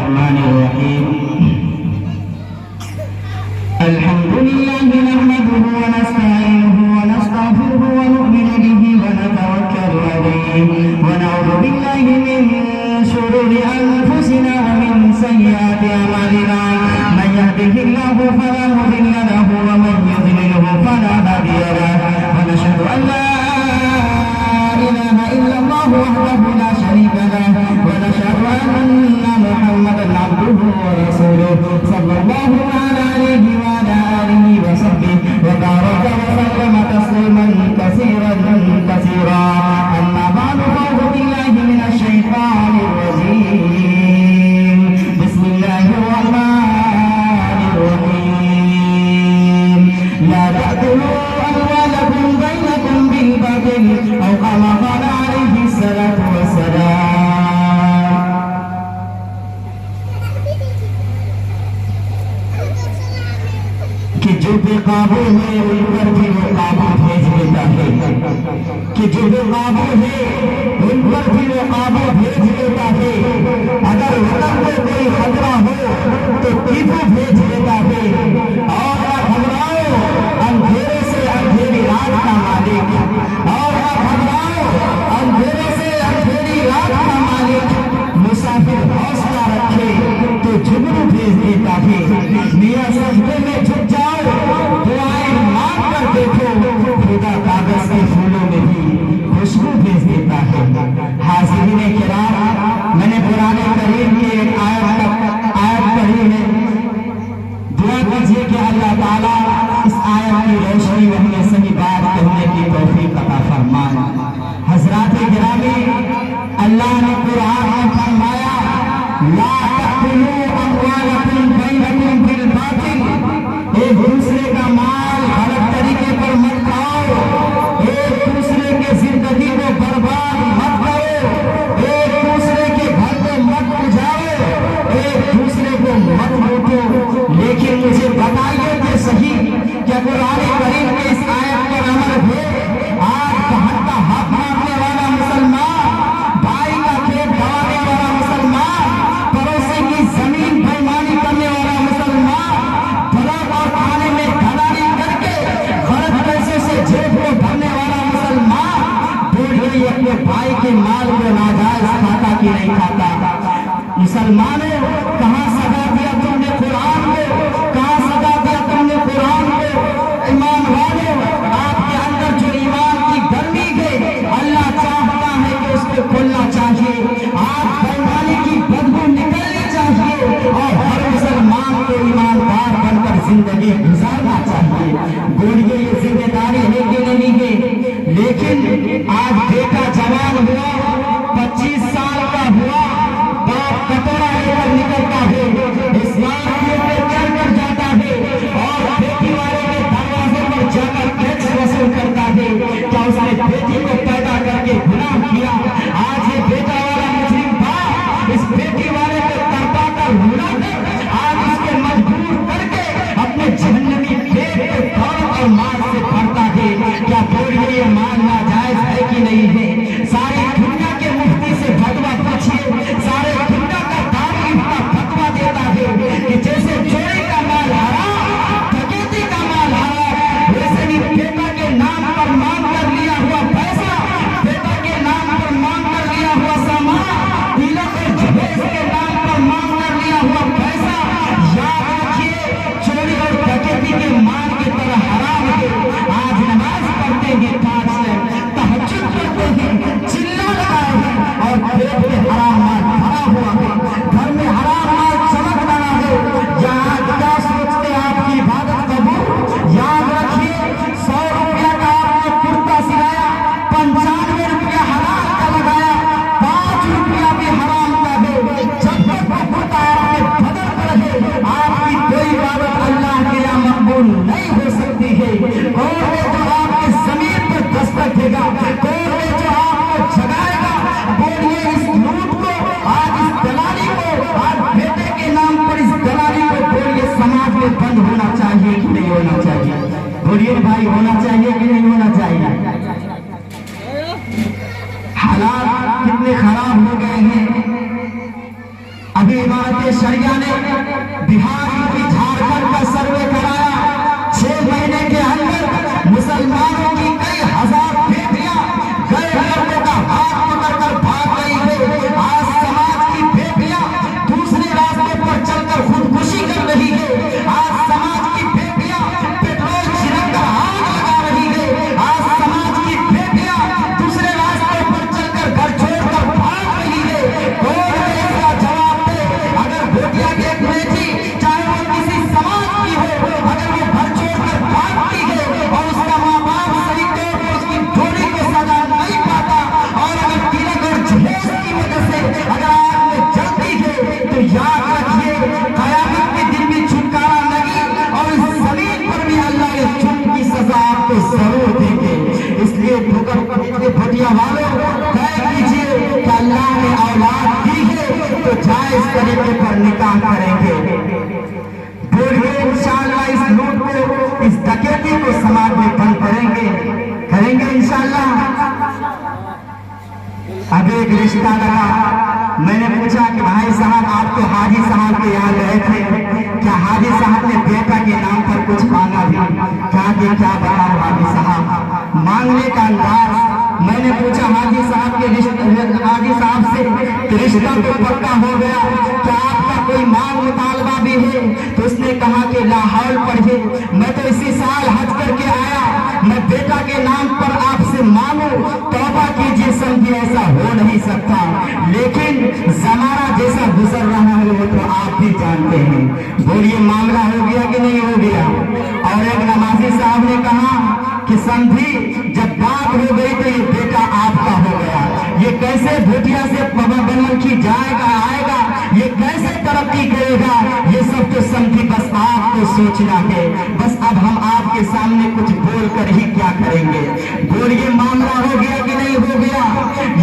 الرحمن الرحيم الحمد لله نحمده ونستعينه ونستغفره ونؤمن به ونتوكل عليه ونعوذ بالله من شرور أنفسنا ومن سيئات أعمالنا من يهده الله فلا مضل له ومن يضلله فلا هادي له ونشهد أن لا إله إلا الله وحده لا شريك له ونشهد أن محمدا عبده ورسوله صلى الله عليه وعلى آله وصحبه وبارك وسلم تسليما كثيرا كثيرا أما بعد فأعوذ بالله من الشيطان الرجيم بسم الله الرحمن الرحيم لا تأكلوا أموالكم بينكم بالباطل أو كما قال عليه الصلاة والسلام کہ جو بے قابو ہے ان پر بھی وہ قابو بھیج دیتا ہے کہ جو بے قابو ہے ان پر بھی وہ قابو بھیج دیتا ہے اگر وطن میں کوئی خطرہ ہو تو ٹیپو بھیج دیتا ہے اور نہ گھبراؤ اندھیرے سے اندھیری رات کا مالک اور نہ گھبراؤ اندھیرے سے اندھیری رات کا مالک مسافر حوصلہ رکھے تو جھگڑو بھیج دیتا ہے میاں سجدے میں جھک جاؤ دعائیں مانگ کر دیکھو خدا کاغذ کے پھولوں میں بھی خوشبو بھیج دیتا ہے حاضرین کرام میں نے قرآن کریم کی ایک آیت پڑھی ہے دعا کیجیے کہ اللہ تعالیٰ اس آیت کی روشنی میں ہمیں صحیح بات کہنے کی توفیق عطا فرمائے حضرات گرامی اللہ نے قرآن میں فرمایا لا تأكلوا أموالكم بينكم بالباطل ایک دوسرے کا مال غلط طریقے پر مت کھاؤ ایک دوسرے کے زندگی کو برباد مت کرو ایک دوسرے کے گھر کو مت اجاڑو ایک دوسرے کو مت لوٹو لیکن مجھے بتائیے کہ صحیح کیا قرآن کریم کے اس آیت پر عمل ہے آج بہن کا حق مارنے والا مسلمان بھائی کا کھیت گوانے والا مسلمان پڑوسی کی زمین بےمانی کرنے والا مسلمان فلاح اور کھانے میں دلالی کر کے غلط پیسے سے جیب کو بھرنے والا مسلمان بولیے اپنے بھائی کے مال کو ناجائز کھاتا کہ نہیں کھاتا مسلمانوں کہاں سزا دیا تم نے قرآن کو کہاں سزا دیا تم نے قرآن کو ایمان والوں آپ کے اندر جو ایمان کی گرمی ہے اللہ چاہتا ہے کہ اس کو کھولنا چاہیے آپ بےمانی کی بدبو نکلنی چاہیے اور ہر مسلمان کو ایماندار بن کر زندگی گزارنا چاہیے بولیے یہ ذمہ داری ہے کہ نہیں ہے لیکن آج بیٹا جوان ہوا 25 سال کا ہوا باپ کٹورا لے کر نکلتا ہے اسلام پہ چڑھ کر جاتا ہے اور بیٹی والے کے دروازے پر جا کر ٹیکس وصول کرتا ہے کیا اس نے بیٹی کو پیدا کر کے گناہ کیا آج یہ بیٹا والا مجرم باپ اس بیٹی والے کو تڑپا کر رلا کر آج اس کو مجبور کر کے اپنے جہنمی پیٹ کو دولت اور مال سے بھرتا ہے کیا بولیے یہ مال ناجائز ہے کہ نہیں ہے ساری دنیا کے مفتی سے فتویٰ پوچھیے سارے دنیا کا دارالعلم کا فتویٰ دیتا ہے کہ جیسے چوری کا مال حرام ڈکیتی کا مال حرام ویسے ہی بیٹا کے نام پر مانگ کر لیا ہوا پیسہ بیٹا کے نام پر مانگ کر لیا ہوا سامان تلک اور جہیز کے نام پر مانگ کر لیا ہوا پیسہ ابھی امارت شریعہ نے بہار کی جھارکھنڈ کا سروے کرایا، 6 مہینے کے اندر مسلمانوں کی کئی ہزار بیٹیاں غیر مردوں کا ہاتھ پکڑ کر بھاگ گئی ہے۔ آج سماج کی بیٹیاں دوسرے راستے پر چل کر خودکشی کر رہی ہے۔ آج سماج کی بیٹیاں پیٹرول چھڑک کر آگ لگا رہی ہے۔ آج سماج کی بیٹیاں دوسرے راستے پر چل کر گھر چھوڑ کر بھاگ رہی ہے۔ کون ہے اس کا جواب دے؟ اگر بیٹیاں کی ایک بیٹی چاہے وہ کسی سماج کی ہو، اگر وہ گھر چھوڑ کر بھاگتی ہے اور اس کا ماں باپ صحیح طور پر اس کی ڈولی کو سجا نہیں پاتا، اور اگر تلک اور جہیز کی وجہ سے اگر آگ میں جلتی ہے، تو یاد رکھیے قیامت کے دن بھی چھٹکارا نہیں، اور اس زمین پر بھی اللہ کے جرم کی سزا آپ کو ضرور دیں گے۔ اس لیے بھٹیا والوں طے کیجیے کہ اللہ نے اولاد دی ہے تو جائز طریقے پر نکاح کریں گے۔ بولیے انشاءاللہ اس لوٹ کو، اس ڈکیتی کو سماج میں بند کریں گے انشاءاللہ۔ اب ایک رشتہ لگا، میں نے پوچھا کہ بھائی صاحب آپ تو حاجی صاحب کے یہاں گئے تھے، کیا حاجی صاحب نے بیٹا کے نام پر کچھ مانگا بھی؟ کیا بتاؤ حاجی صاحب مانگنے کا انداز۔ میں نے پوچھا حاجی صاحب سے کہ رشتہ تو پکا ہو گیا، کیا آپ کا کوئی مانگ مطالبہ بھی ہے؟ تو اس نے کہا کہ لا حول پڑھیے، میں تو اسی سال حج کر کے آیا، میں بیٹا کے نام پر آپ سے مانگوں، توبہ کیجیے سمجھے ایسا ہو نہیں سکتا، لیکن زمانہ جیسا گزر رہا ہے وہ تو آپ بھی جانتے ہیں۔ بولیے معاملہ ہو گیا کہ نہیں ہو گیا؟ اور ایک نمازی صاحب نے کہا کہ سمجھی جب بات ہو گئی تو یہ بیٹا آپ کا ہو گیا، یہ کیسے بھوٹیا سے بنن کی جائے گا آئے گا، یہ کیسے ترقی کرے گا، یہ سب تو سمجھی بس آپ کو سوچنا ہے۔ بس اب ہم آپ کے سامنے کچھ بول کر ہی کیا کریں گے؟ بولیے معاملہ ہو گیا کہ نہیں ہو گیا؟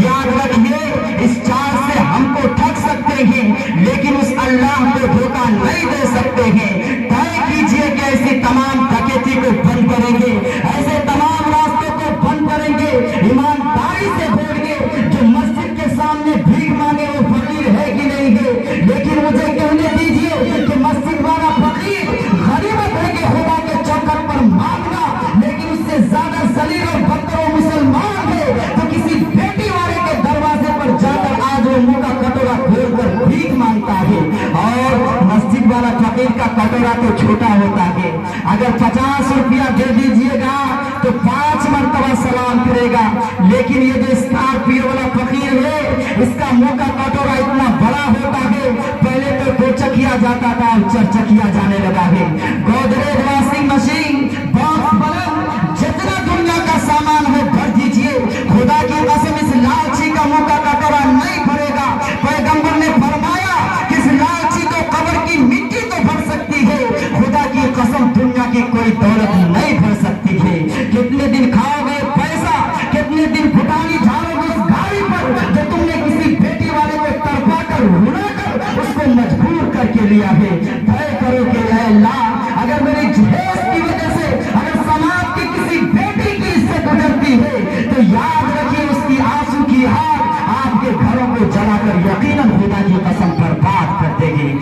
یاد رکھیے اس چال سے ہم کو ٹھگ سکتے ہیں لیکن اس اللہ کو دھوکہ نہیں دے سکتے ہیں۔ طے کیجئے کہ ایسی تمام ڈکیتی کو بند کریں گے، ایسے تمام راستوں کو بند کریں گے، ایمانداری سے بول گے جو مسجد کے سامنے بھیک مانگے وہ فقیر ہے کہ نہیں ہے، لیکن مجھے کہنے دیجئے کہ مسجد والا فقیر غنیمت ہے کہ خدا کے چوکٹ پر مانگنا، لیکن اس سے زیادہ ذلیل اور بدتر و مسلمان ہے تو کسی بیٹی والے کے دروازے پر جا کر آج وہ منہ کا کٹورا کھول کر بھیک مانگتا ہے، اور مسجد والا فقیر کا کٹورا تو چھوٹا ہوتا ہے، اگر 50 روپیہ دے دیجئے گا تو 5 مرتبہ سلام کرے گا، لیکن یہ جو اسکارپیو والا فقیر ہے اس کا منہ کا کٹورا اتنا بڑا ہوتا ہے، پہلے تو 2 چکیا جاتا تھا اور 4 چکیا جانے لگا ہے۔ گودریج واشنگ مشین، باکس پلنگ، جتنا دنیا کا سامان ہے بھر دیجئے، خدا کی قسم اس لالچی کا منہ کا کٹورا نہیں بھرے گا۔ پیغمبر نے فرمایا کہ اس لالچی کو قبر کی مٹی تو بھر سکتی ہے، خدا کی قسم دنیا کی کوئی دولت نہیں بھر سکتی ہے۔ کتنے دن کھاؤ گے پیسہ، کتنے دن پھٹانی جھاڑو گے اس گاڑی پر جو تم نے کسی بیٹی والے کو تڑپا کر رلا کر اس کو مجبور کر کے لیا ہے۔ طے کرو کہ اے اللہ اگر میری جہیز کی وجہ سے اگر سماج کی کسی بیٹی کی اس سے گزرتی ہے تو یاد رکھیے اس کی آنسو کی آگ آپ کے گھروں کو جلا کر یقیناً خدا کی قسم برباد کر دے گی۔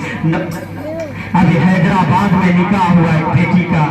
ابھی حیدرآباد میں نکاح ہوا ایک بیٹی کا،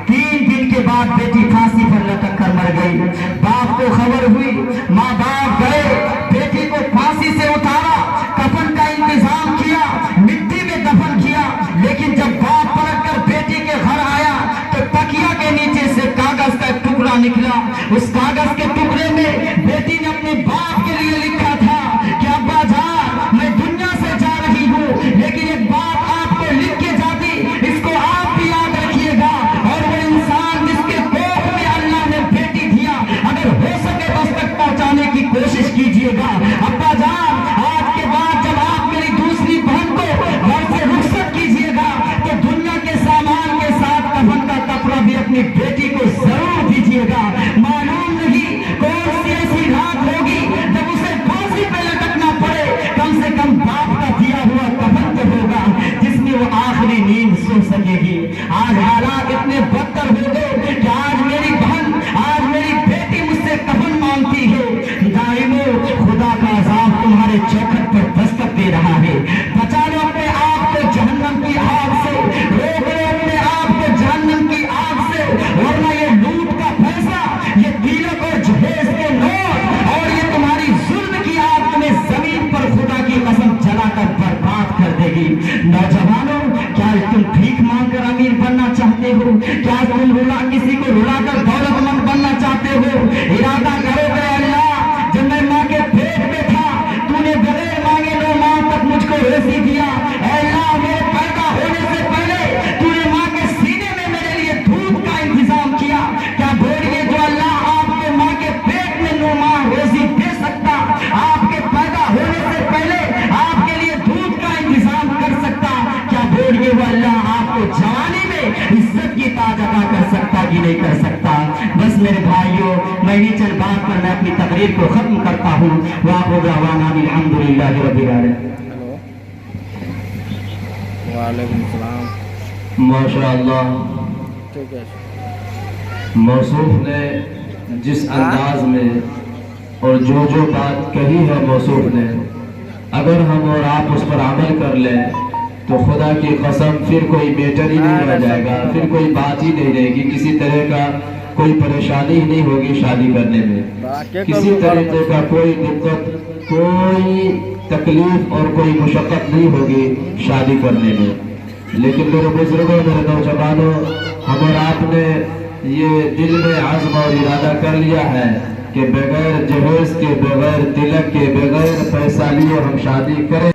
3 دن کے بعد بیٹی پھانسی پر لٹک کر مر گئی۔ باپ کو خبر ہوئی، ماں باپ گئے، بیٹی کو پھانسی سے اتارا، کفن کا انتظام کیا، مٹی میں دفن کیا، لیکن جب باپ پلٹ کر بیٹی کے گھر آیا تو تکیا کے نیچے سے کاغذ کا ایک ٹکڑا نکلا۔ اس کاغذ کے ٹکڑے میں بیٹی نے اپنے باپ کے لیے لکھا تھا کہ ابا جان میں دنیا سے جا رہی ہوں، لیکن ایک بات آپ کو لکھ کے جاتی، اس کو آپ بھی یاد رکھیے گا، اور وہ انسان جس کے کوکھ میں اللہ نے بیٹی دیا اگر ہو سکے تو اس تک پہنچانے کی کوشش کیجیے گا۔ ابا جان آج کے بعد جب آپ میری دوسری بہن کو گھر سے رخصت کیجیے گا تو دنیا کے سامان کے ساتھ کفن کا کپڑا بھی اپنی بیٹی کو ضرور دیجیے گا۔ معلوم نہیں کون سی ایسی رات ہوگی جب اسے پھانسی پہ لٹکنا پڑے، کم سے کم باپ کا دیا ہوا کفن تو ہوگا جس میں وہ آخری نیند سو سکے گی۔ آج حالات اتنے بدتر ہو گئے کہ آج میری بہن، آج میری بیٹی مجھ سے کفن مانگتی ہے۔ دائمو خدا کا عذاب تمہارے چوکھٹ پر دستک دے رہا ہے، بچا لو گی۔ نوجوانوں کیا تم بھیک مانگ کر امیر بننا چاہتے ہو؟ کیا تم کسی کو رلا کر دولت مند بننا چاہتے ہو؟ ارادہ کرو کہ اللہ جب میں ماں کے پیٹ میں تھا تو نے بغیر مانگے 9 ماہ تک مجھ کو روزی دیا۔ اے اللہ میرے پیدا ہونے سے پہلے تو نے ماں کے سینے میں میرے لیے دودھ کا انتظام کیا۔ کیا بولیے جو اللہ آپ کے ماں کے پیٹ میں 9 ماہ روزی دے سکتا، آپ کے پیدا ہونے سے پہلے آپ کے لیے دودھ کا انتظام کر سکتا، کیا بولیے وہ اللہ آپ کو جوانی میں عزت کی تاج عطا کر سکتا کہ نہیں کر سکتا؟ بس میرے بھائیوں میں یہ چند بات پر میں اپنی تقریر کو ختم کرتا ہوں۔ وآخر دعوانا الحمدللہ رب العالمین۔ وعلیکم السلام۔ ماشاءاللہ ٹھیک ہے۔ موصوف نے جس انداز میں اور جو بات کہی ہے موصوف نے، اگر ہم اور آپ اس پر عمل کر لیں تو خدا کی قسم پھر کوئی میٹر ہی نہیں رہ جائے گا، پھر کوئی بات ہی نہیں رہے گی، کسی طرح کا کوئی پریشانی ہی نہیں ہوگی شادی کرنے میں، کسی طریقے کا کوئی دقت، کوئی تکلیف اور کوئی مشقت نہیں ہوگی شادی کرنے میں۔ لیکن میرے بزرگوں، میرے نوجوانوں، ہم اور آپ نے یہ دل میں عزم اور ارادہ کر لیا ہے کہ بغیر جہیز کے، بغیر تلک کے، بغیر پیسہ لیے ہم شادی کریں۔